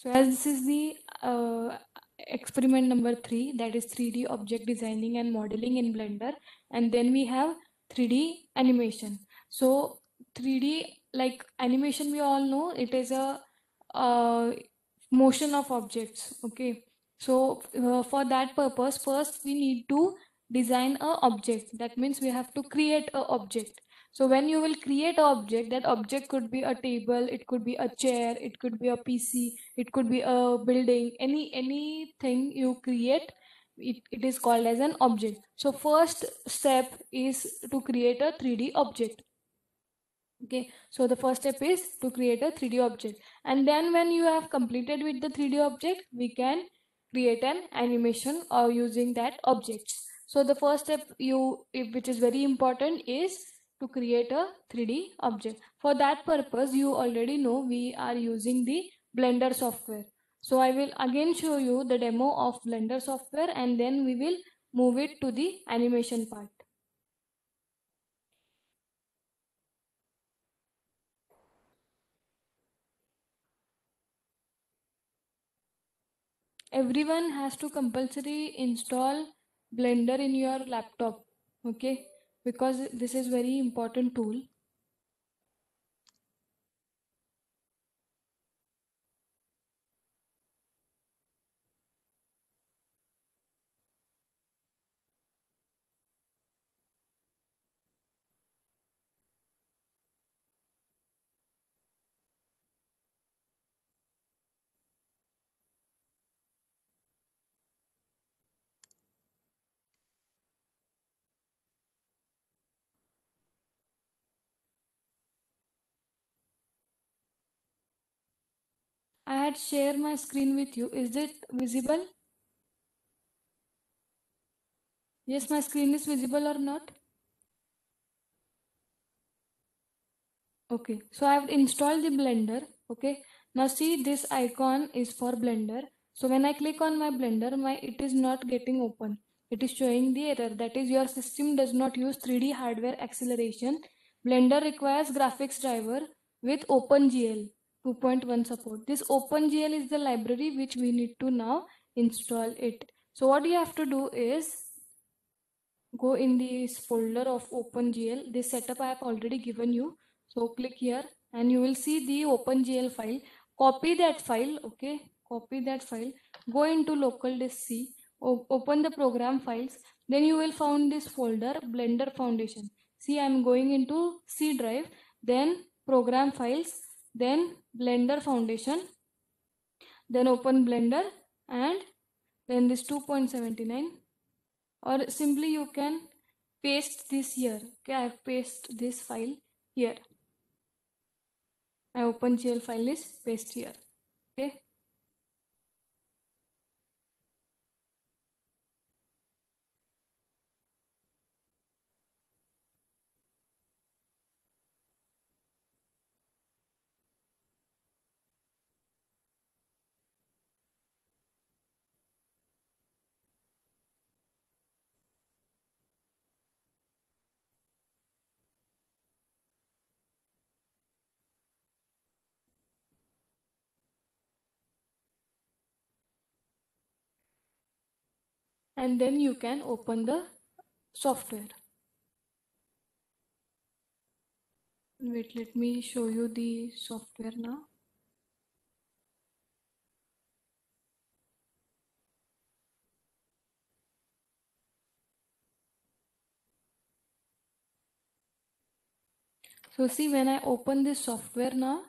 So as this is the experiment number 3, that is 3D object designing and modeling in Blender, and then we have 3D animation. So 3D, like animation, we all know it is a motion of objects. Okay, so for that purpose, first we need to design a object. That means we have to create a object. So when you will create an object, that object could be a table, it could be a chair, it could be a PC, it could be a building, anything you create, it is called as an object. So first step is to create a 3D object. Okay, so the first step is to create a 3D object, and then when you have completed with the 3D object, we can create an animation or using that object. So the first step which is very important, is to create a 3D object. For that purpose, you already know we are using the Blender software. So I will again show you the demo of Blender software, and then we will move it to the animation part. Everyone has to compulsory install Blender in your laptop, okay, because this is very important tool. I had shared my screen with you. Is it visible? Yes, my screen is visible or not? Okay, so I have installed the Blender. Okay, now see, this icon is for Blender. So when I click on my Blender, it is not getting open. It is showing the error, that is your system does not use 3D hardware acceleration. Blender requires graphics driver with OpenGL 2.1 support. This OpenGL is the library which we need to now install it. So what you have to do is go in this folder of OpenGL. This setup I have already given you. So click here and you will see the OpenGL file. Copy that file, okay? Copy that file. Go into local disk C. Open the program files. Then you will find this folder Blender Foundation. See, I am going into C drive. Then program files. Then Blender Foundation. Then open Blender and then this 2.79, or simply you can paste this here. Okay, I have paste this file here. My OpenGL file is paste here. Okay, and then you can open the software. Wait, let me show you the software now. So see, when I open this software now,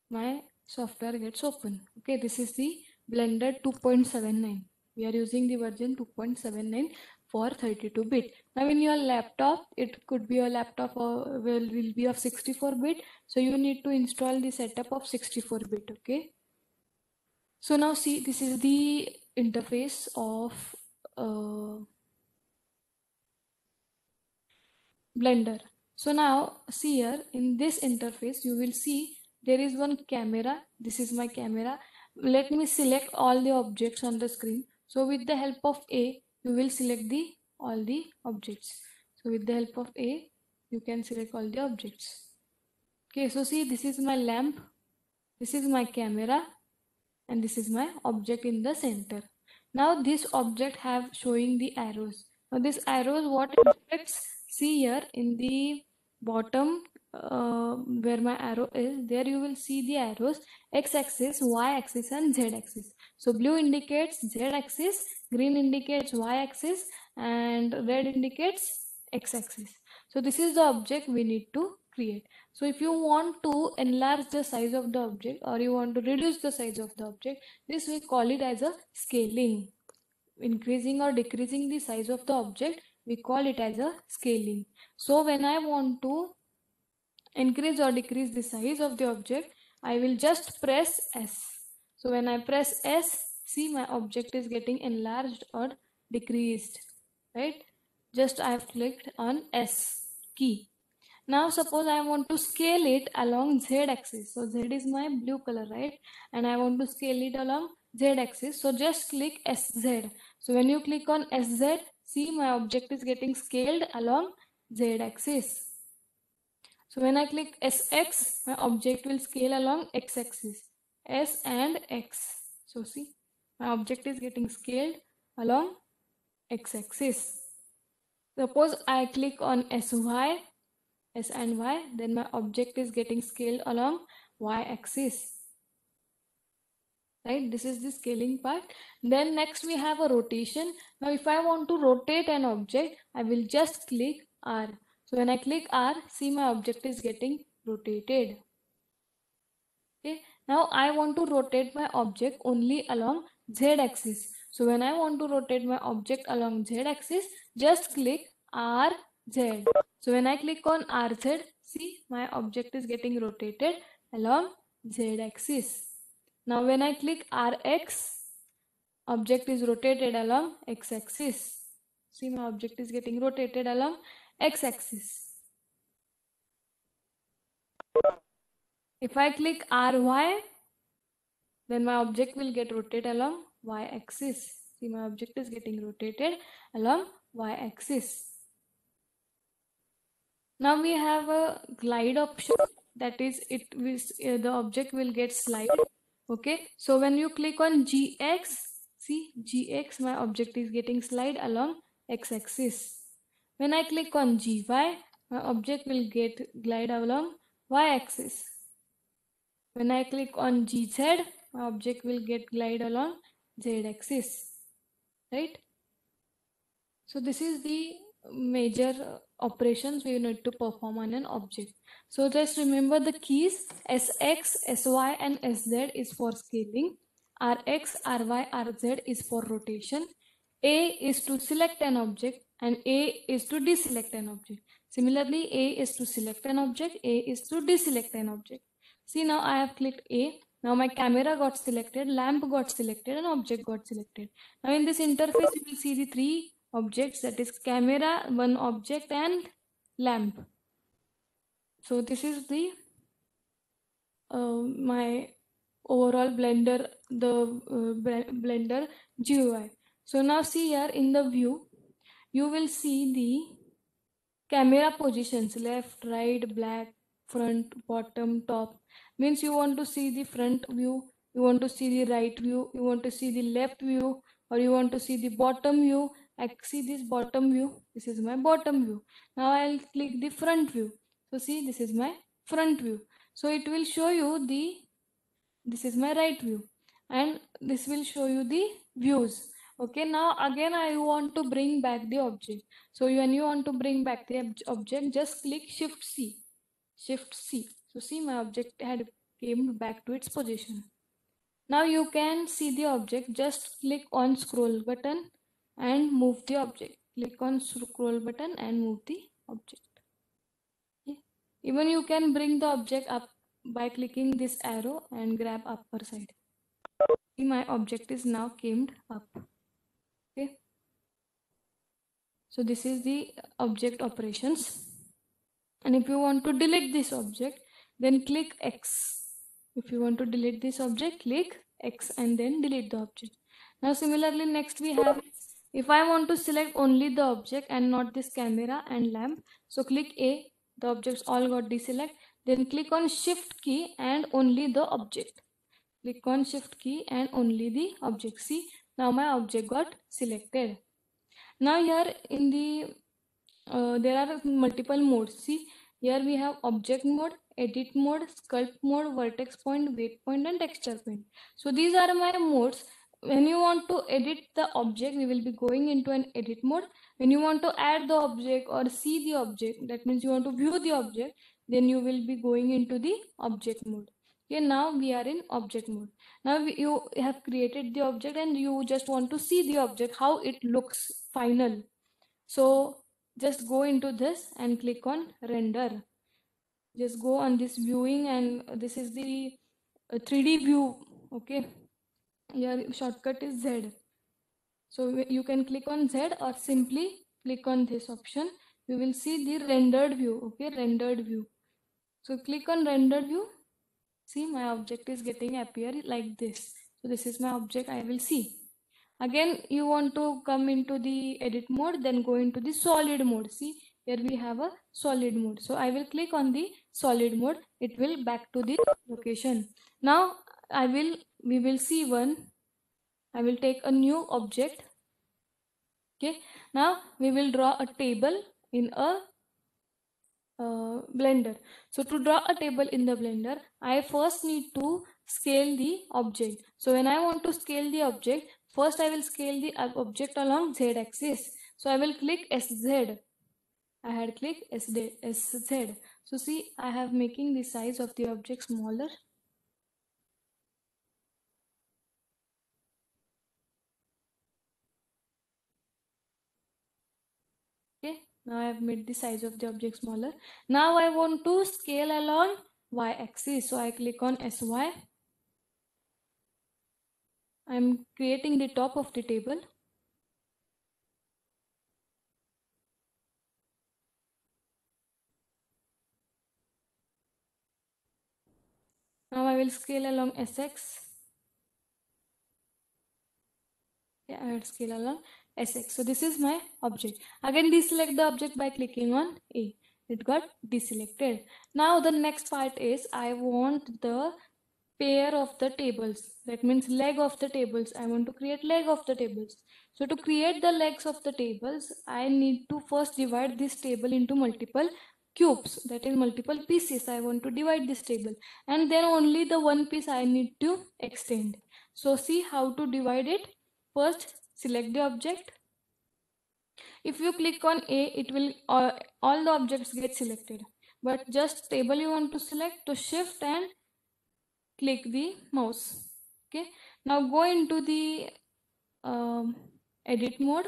my software gets open. Okay, this is the Blender 2.79. We are using the version 2.79 for 32-bit. Now in your laptop, it could be a laptop or will be of 64-bit. So you need to install the setup of 64-bit. Okay. So now see, this is the interface of uh, Blender. So now see here in this interface, you will see there is one camera. This is my camera. Let me select all the objects on the screen. So with the help of A, you will select the all the objects. So with the help of A, you can select all the objects. Okay, so see, this is my lamp. This is my camera. and this is my object in the center. Now this object have showing the arrows. Now this arrows what it reflects? See here in the bottom where my arrow is, there you will see the arrows x-axis, y-axis and z-axis. So blue indicates z-axis, green indicates y-axis and red indicates x-axis. So this is the object we need to create. So if you want to enlarge the size of the object or you want to reduce the size of the object, this we call it as a scaling. Increasing or decreasing the size of the object, we call it as a scaling. So when I want to increase or decrease the size of the object, I will just press S. So when I press S, see my object is getting enlarged or decreased, right? Just I have clicked on S key. Now suppose I want to scale it along Z axis. So Z is my blue color, right? And I want to scale it along Z axis. So just click SZ. So when you click on SZ, see my object is getting scaled along Z axis. So when I click SX, my object will scale along X axis. S and X. So see, my object is getting scaled along X axis. Suppose I click on SY, S and Y, then my object is getting scaled along Y axis. Right, this is the scaling part. Then next we have a rotation. Now if I want to rotate an object, I will just click R. So when I click R, see my object is getting rotated. Okay, now I want to rotate my object only along Z axis. So when I want to rotate my object along Z axis, just click RZ. So when I click on RZ, see my object is getting rotated along Z axis. Now when I click RX, object is rotated along X axis. See my object is getting rotated along X axis. If I click RY, then my object will get rotated along Y axis. See my object is getting rotated along Y axis. Now we have a glide option, that is the object will get slide. Okay, so when you click on GX, see GX, my object is getting slide along X axis. When I click on GY, my object will get glide along Y axis. When I click on GZ, my object will get glide along Z axis, right? So this is the major operations we need to perform on an object. So just remember the keys: SX, SY and SZ is for scaling, RX, RY, RZ is for rotation, A is to select an object and A is to deselect an object. Similarly, A is to select an object, A is to deselect an object. See, now I have clicked A. Now my camera got selected, lamp got selected and object got selected. Now in this interface you will see the three objects, that is camera, one object and lamp. So this is the my overall Blender, Blender GUI. So now see here in the view, you will see the camera positions: left, right, back, front, bottom, top. Means you want to see the front view, you want to see the right view, you want to see the left view, or you want to see the bottom view. I see this bottom view. This is my bottom view. Now I'll click the front view. So see, this is my front view. So it will show you the, this is my right view, and this will show you the views. Okay, now again I want to bring back the object. So when you want to bring back the object, just click Shift C. Shift C. So see, my object had came back to its position. Now you can see the object. Just click on scroll button and move the object. Click on scroll button and move the object. Okay. Even you can bring the object up by clicking this arrow and grab upper side. See, my object is now came up. Okay. So this is the object operations. And if you want to delete this object, then click X. If you want to delete this object, click X and then delete the object. Now similarly, next we have, if I want to select only the object and not this camera and lamp, so click A. The objects all got deselect. Then click on Shift key and only the object. Click on shift key and only the object. See, now my object got selected. Now here in the there are multiple modes. See, here we have object mode, edit mode, sculpt mode, vertex point, weight point, and texture point. So these are my modes. When you want to edit the object, we will be going into an edit mode. When you want to add the object or see the object, that means you want to view the object, then you will be going into the object mode. Okay, now we are in object mode. Now you have created the object and you just want to see the object, how it looks final. So just go into this and click on render. Just go on this viewing, and this is the 3D view. Okay, your shortcut is Z. So you can click on Z or simply click on this option. You will see the rendered view. Okay, rendered view. So click on rendered view. See, my object is getting appear like this. So this is my object I will see. Again, you want to come into the edit mode, then go into the solid mode. See, here we have a solid mode. So I will click on the solid mode. It will back to the location. Now we will see one. I will take a new object. Okay. Now we will draw a table in a Blender. So to draw a table in the Blender, I first need to scale the object. So when I want to scale the object, first I will scale the object along Z axis. So I will click SZ. I had clicked SZ. So see, I have making the size of the object smaller. Okay, now I have made the size of the object smaller. Now I want to scale along Y axis. So I click on SY. I'm creating the top of the table. Now I will scale along SX. Yeah, I will scale along SX. So this is my object. Again, deselect the object by clicking on A. It got deselected. Now the next part is I want the pair of the tables. That means leg of the tables. I want to create leg of the tables. So to create the legs of the tables, I need to first divide this table into multiple cubes, that is multiple pieces. I want to divide this table, and then only the one piece I need to extend. So see how to divide it. First select the object. If you click on A, it will all the objects get selected, but just table you want to select, to shift and click the mouse. Okay, now go into the edit mode.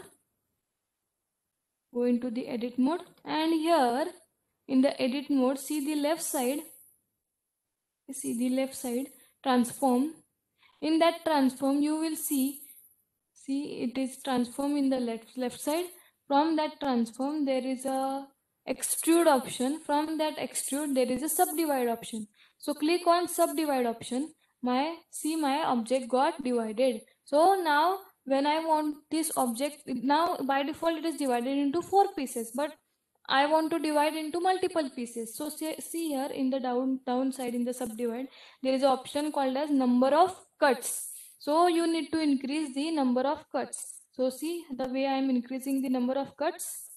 Go into the edit mode, and here in the edit mode, see the left side. See the left side transform. In that transform, you will see it is transform in the left side. From that transform, there is a extrude option. From that extrude, there is a subdivide option. So click on subdivide option. My object got divided. So now when I want this object, now by default it is divided into 4 pieces, but I want to divide into multiple pieces. So see here in the down side in the subdivide, there is an option called as number of cuts. So you need to increase the number of cuts. So see the way I am increasing the number of cuts.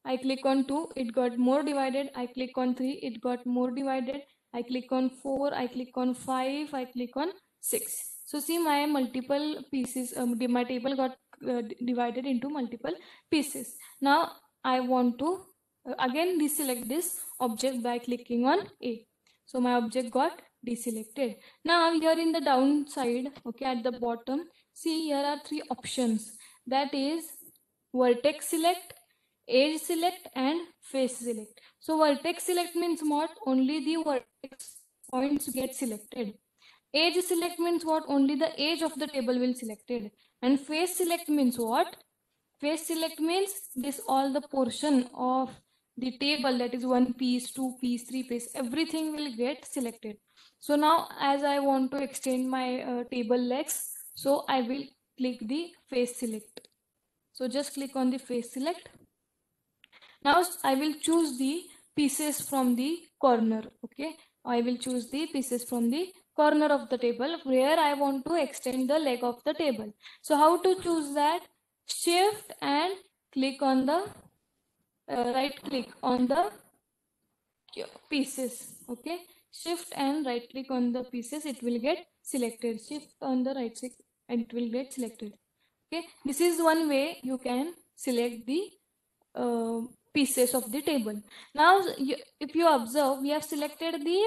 I click on 2, it got more divided. I click on 3, it got more divided. I click on 4, I click on 5, I click on 6. So see my multiple pieces, my table got divided into multiple pieces. Now I want to again deselect this object by clicking on A. So my object got deselected. Now here in the downside, okay, at the bottom, see here are 3 options. That is vertex select, edge select, and face select. So vertex select means what? Only the vertex points get selected. Edge select means what? Only the edge of the table will selected. And face select means what? Face select means this all the portion of the table, that is 1 piece, 2 piece, 3 piece, everything will get selected. So now as I want to extend my table legs, so I will click the face select. So just click on the face select. Now I will choose the pieces from the corner. Okay, I will choose the pieces from the corner of the table where I want to extend the leg of the table. So how to choose that? Shift and click on the right click on the pieces. Okay, shift and right click on the pieces, it will get selected. Shift on the right click and it will get selected. Okay, this is one way you can select the pieces of the table. Now if you observe, we have selected the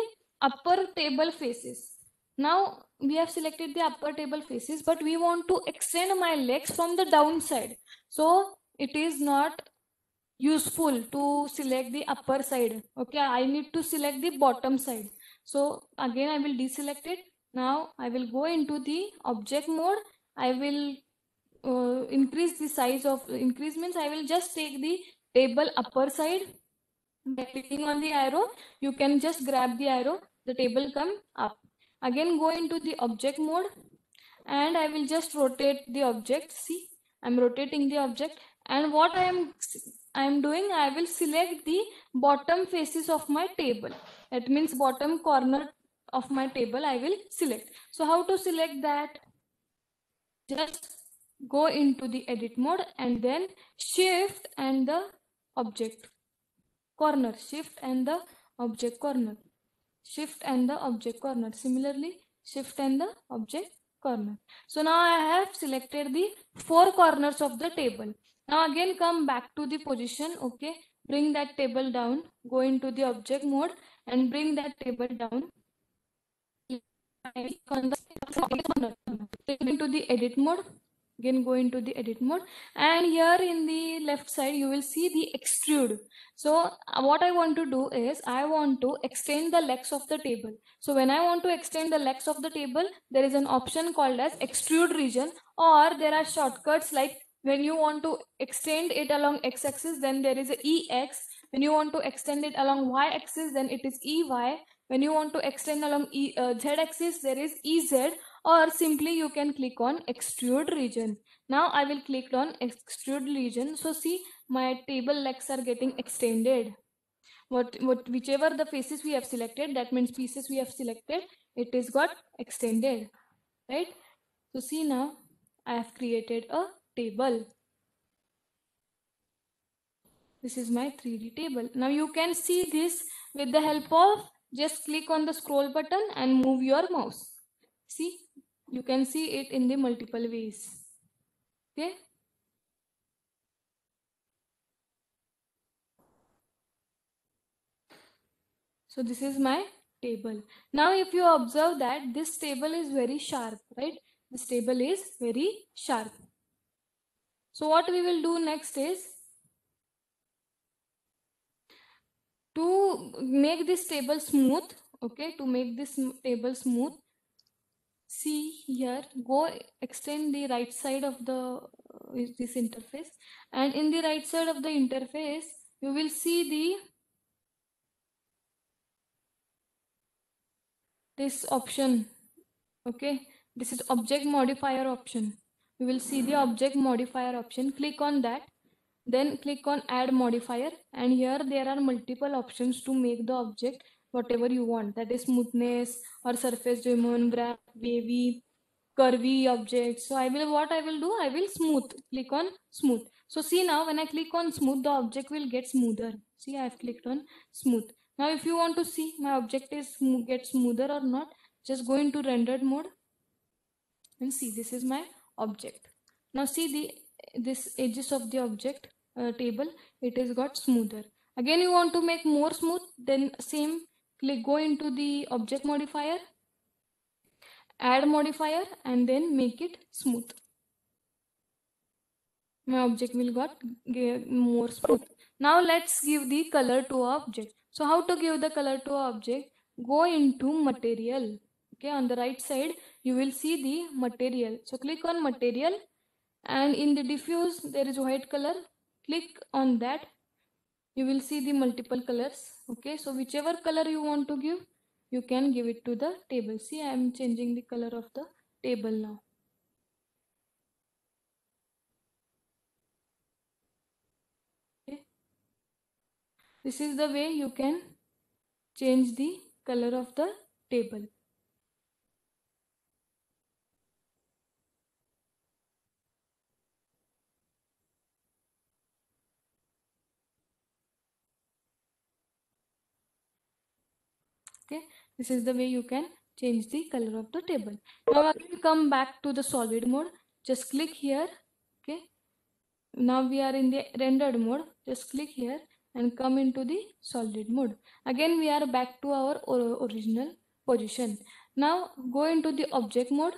upper table faces. Now we have selected the upper table faces, but we want to extend my legs from the downside. So it is not useful to select the upper side. Okay, I need to select the bottom side. So again I will deselect it. Now I will go into the object mode. I will increase the size of, increase means I will just take the table upper side. By clicking on the arrow, you can just grab the arrow, the table come up. Again go into the object mode and I will just rotate the object. See, I'm rotating the object, and what I am doing, I will select the bottom faces of my table. That means bottom corner of my table I will select. So how to select that? Just go into the edit mode and then shift and the object corner, shift and the object corner, shift and the object corner. Similarly, shift and the object corner. So now I have selected the four corners of the table. Now again come back to the position. Okay, bring that table down, go into the object mode and bring that table down. Into the edit mode, again go into the edit mode, and here in the left side you will see the extrude. So what I want to do is I want to extend the legs of the table. So when I want to extend the legs of the table, there is an option called as extrude region, or there are shortcuts like when you want to extend it along x-axis, then there is a ex. When you want to extend it along y-axis, then it is ey. When you want to extend along z-axis, there is ez, or simply you can click on extrude region. Now I will click on extrude region. So see, my table legs are getting extended. Whichever the faces we have selected, that means pieces we have selected, it is got extended, right? So see, now I have created a table. This is my 3D table. Now you can see this with the help of just click on the scroll button and move your mouse. See, you can see it in the multiple ways. Okay. So this is my table. Now if you observe that this table is very sharp, right? This table is very sharp. So what we will do next is to make this table smooth. Okay, to make this table smooth, see here, go extend the right side of the this interface, and in the right side of the interface you will see this option. Okay, this is object modifier option. You will see the object modifier option, click on that, then click on add modifier, and here there are multiple options to make the object whatever you want, that is smoothness or surface diamond, graph, wavy, curvy objects. So what I will do, I will smooth, click on smooth. So see, now when I click on smooth, the object will get smoother. See, I have clicked on smooth. Now if you want to see my object is get smoother or not, just go into rendered mode and see, this is my object. Now see this edges of the object table, it is got smoother. Again you want to make more smooth, then same, go into the object modifier, add modifier, and then make it smooth. My object will got more smooth. Now let's give the color to our object. So how to give the color to our object? Go into material. Okay, on the right side you will see the material. So click on material, and in the diffuse there is white color. Click on that. You will see the multiple colors. Okay, so whichever color you want to give, you can give it to the table. See, I am changing the color of the table now. Okay. This is the way you can change the color of the table. Okay, this is the way you can change the color of the table. Now I will come back to the solid mode. Just click here. Okay, now we are in the rendered mode. Just click here and come into the solid mode. Again we are back to our original position. Now go into the object mode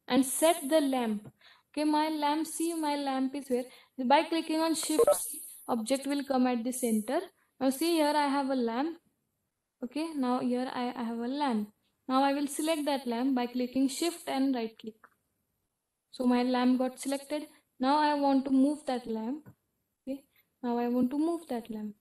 and set the lamp. Okay, my lamp, see my lamp is here. By clicking on shift C, object will come at the center. Now see here I have a lamp. Okay, now here I have a lamp. Now I will select that lamp by clicking shift and right click. So my lamp got selected. Now I want to move that lamp. Okay, now I want to move that lamp.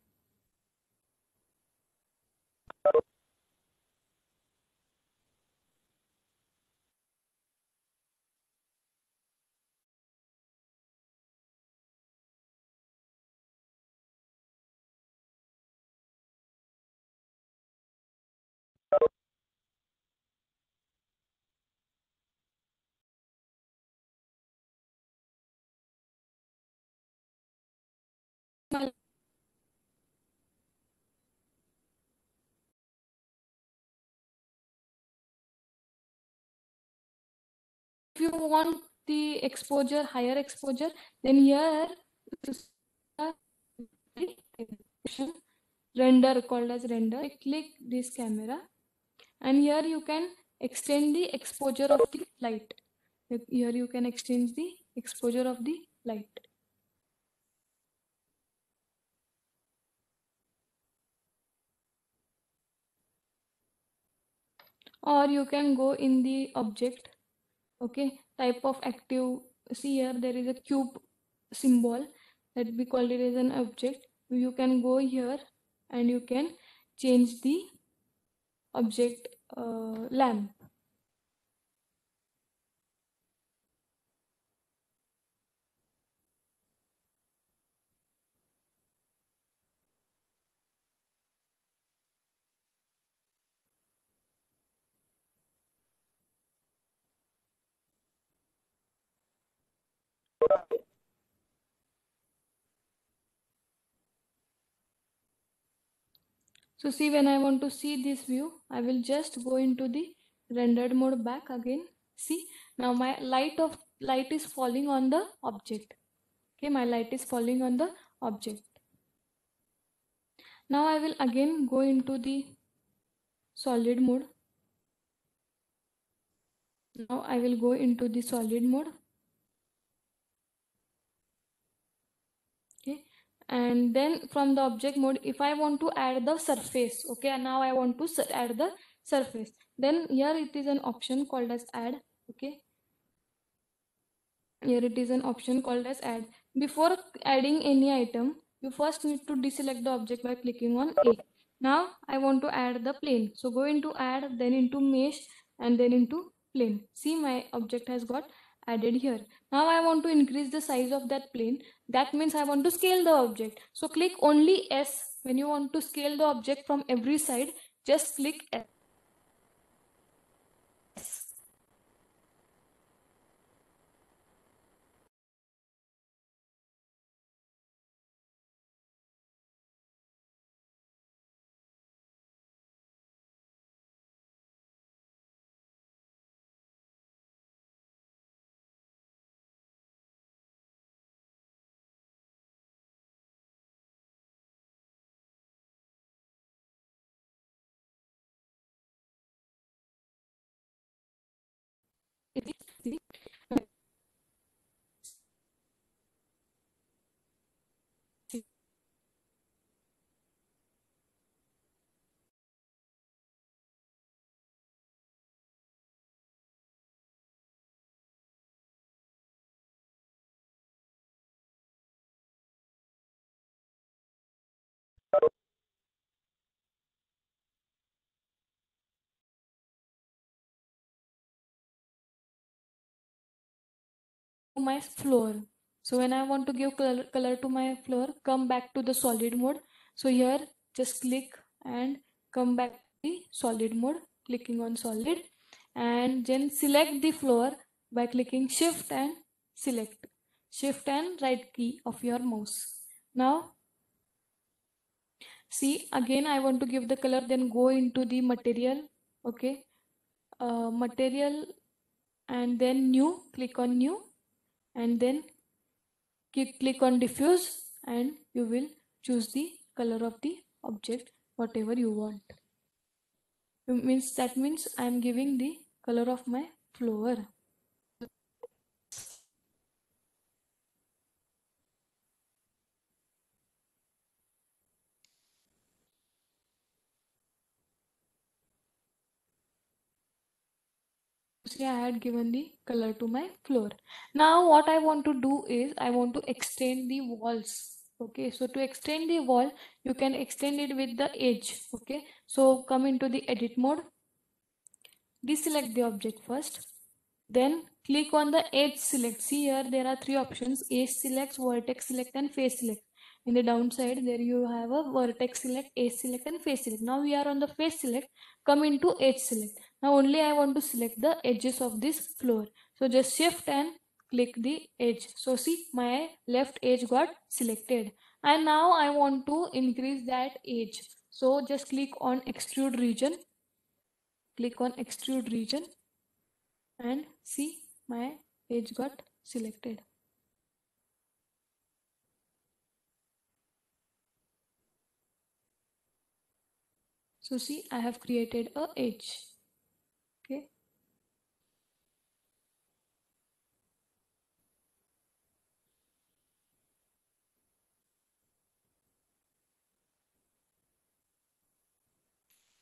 If you want the exposure, higher exposure, then here render, called as render. I click this camera and here you can extend the exposure of the light. Here you can extend the exposure of the light. Or you can go in the object. Okay, type of active. See here there is a cube symbol that we call it as an object. You can go here and you can change the object lamp. So see, when I want to see this view, I will just go into the rendered mode back again. See, now my light is falling on the object. Okay, my light is falling on the object. Now I will again go into the solid mode. Now I will go into the solid mode. Okay, and then from the object mode, if I want to add the surface, okay, and now I want to add the surface, then here it is an option called as add. Okay, here it is an option called as add. Before adding any item, you first need to deselect the object by clicking on A. Now I want to add the plane, so go into add, then into mesh, and then into plane. See, my object has got added here. Now I want to increase the size of that plane. That means I want to scale the object. So click only S. When you want to scale the object from every side, just click S. My floor. So when I want to give color to my floor, come back to the solid mode. So here just click and come back to the solid mode, clicking on solid, and then select the floor by clicking shift and select, shift and right key of your mouse. Now See, again I want to give the color, then go into the material. Okay, material, and then new, click on new, and then click on diffuse, and you will choose the color of the object whatever you want. That means I am giving the color of my flower. See, I had given the color to my floor. Now what I want to do is I want to extend the walls. Okay, so to extend the wall, you can extend it with the edge. Okay, so come into the edit mode, deselect the object first, then click on the edge select. See here there are three options: edge select, vertex select, and face select. In the downside there you have a vertex select, edge select, and face select. Now we are on the face select. Come into edge select. Now only I want to select the edges of this floor. So just shift and click the edge. So see, my left edge got selected, and now I want to increase that edge. So just click on extrude region, click on extrude region, and see, my edge got selected. So see, I have created a edge. Okay.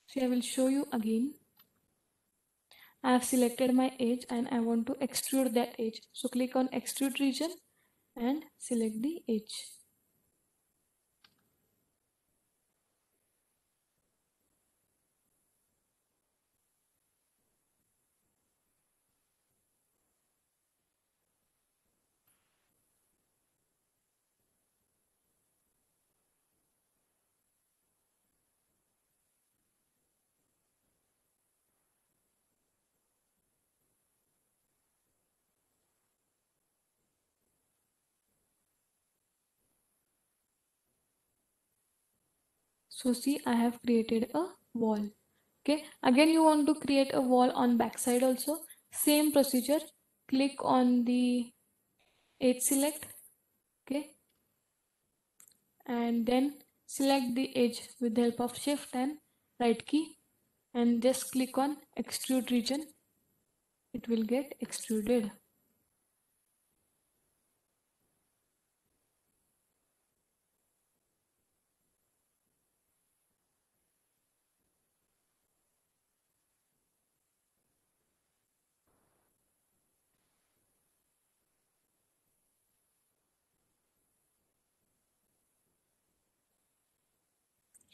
So I will show you again. I have selected my edge and I want to extrude that edge. So click on extrude region and select the edge. So see, I have created a wall. Okay. Again, you want to create a wall on backside also. Same procedure. Click on the edge select. Okay. And then select the edge with the help of shift and right key, and just click on extrude region. It will get extruded.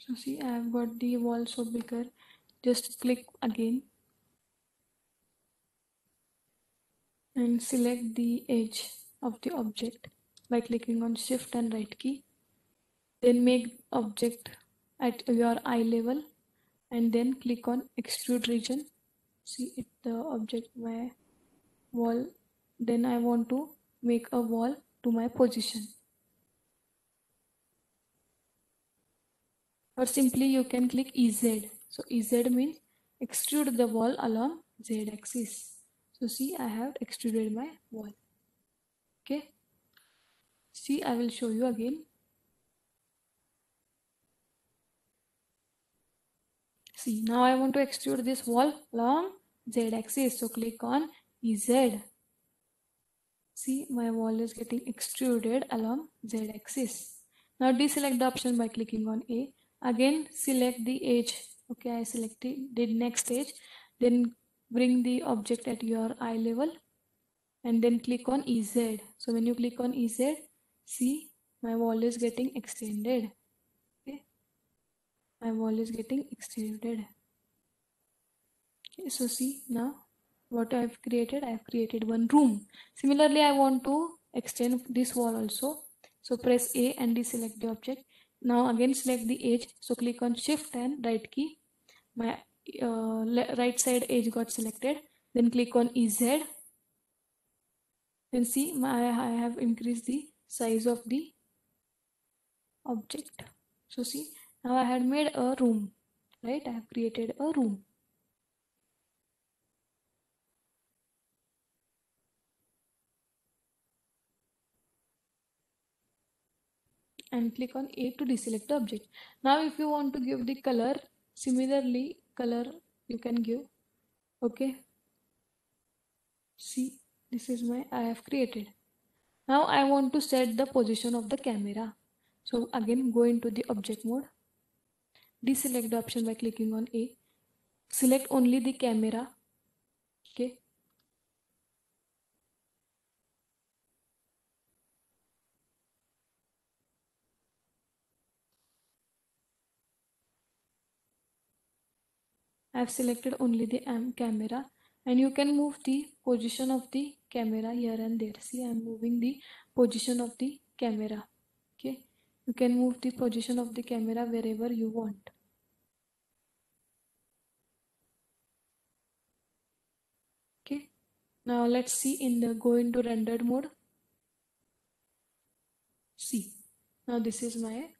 So see, I have got the wall so bigger. Just click again and select the edge of the object by clicking on shift and right key. Then make object at your eye level and then click on extrude region. See it, the object, my wall. Then I want to make a wall to my position. Or simply you can click EZ. So EZ means extrude the wall along Z axis. So see, I have extruded my wall. Okay. See, I will show you again. See, now I want to extrude this wall along Z axis. So click on EZ. See, my wall is getting extruded along Z axis. Now deselect the option by clicking on A. Again, select the edge. Okay, I selected the next edge. Then bring the object at your eye level and then click on EZ. So when you click on EZ, see, my wall is getting extended. Okay, my wall is getting extended. Okay, so see now what I've created one room. Similarly, I want to extend this wall also. So press A and deselect the object. Now again select the edge. So click on shift and right key. My right side edge got selected. Then click on EZ. Then see, I have increased the size of the object. So see, Now I had made a room, right? I have created a room. And click on A to deselect the object. Now if you want to give the color, similarly color you can give. Okay, see, this is my I have created. Now I want to set the position of the camera. So again go into the object mode, deselect the option by clicking on A, select only the camera. Okay, I have selected only the camera, and you can move the position of the camera here and there. See, I am moving the position of the camera. Okay, you can move the position of the camera wherever you want. Okay, now let's see in the go into rendered mode. See, now this is my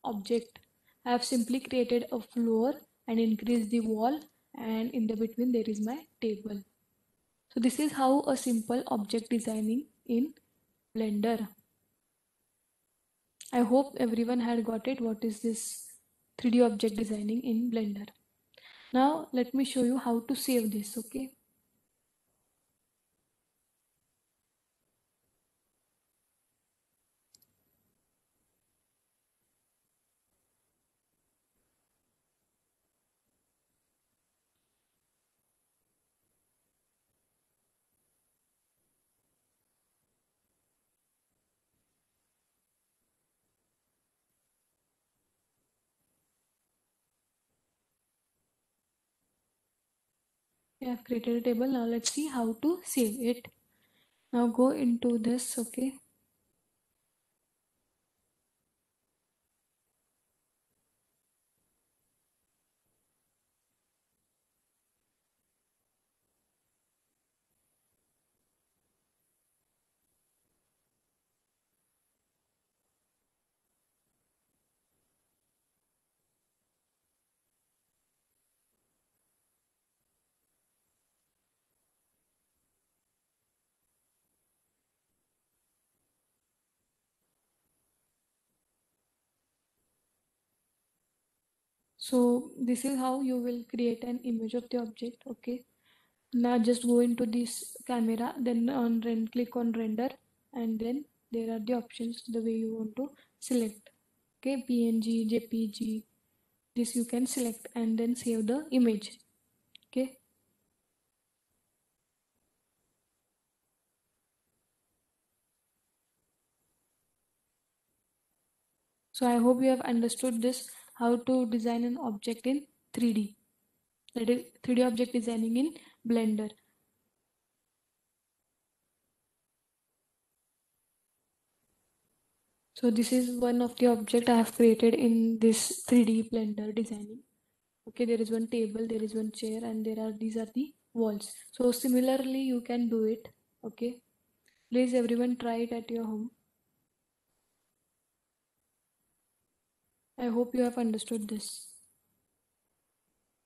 object. I have simply created a floor and increased the wall, and in the between there is my table. So this is how a simple object designing in Blender. I hope everyone had got it. What is this 3D object designing in Blender? Now let me show you how to save this. Okay. I have created a table. Now let's see how to save it. Now go into this. Okay. So this is how you will create an image of the object. Okay. Now just go into this camera, then click on render, and then there are the options the way you want to select. Okay, PNG, JPG, this you can select and then save the image. Okay, so I hope you have understood this how to design an object in 3D. That is 3D object designing in Blender. So this is one of the object I have created in this 3D Blender designing. Okay, there is one table, there is one chair, and these are the walls. So similarly you can do it. Okay, please everyone try it at your home. I hope you have understood this.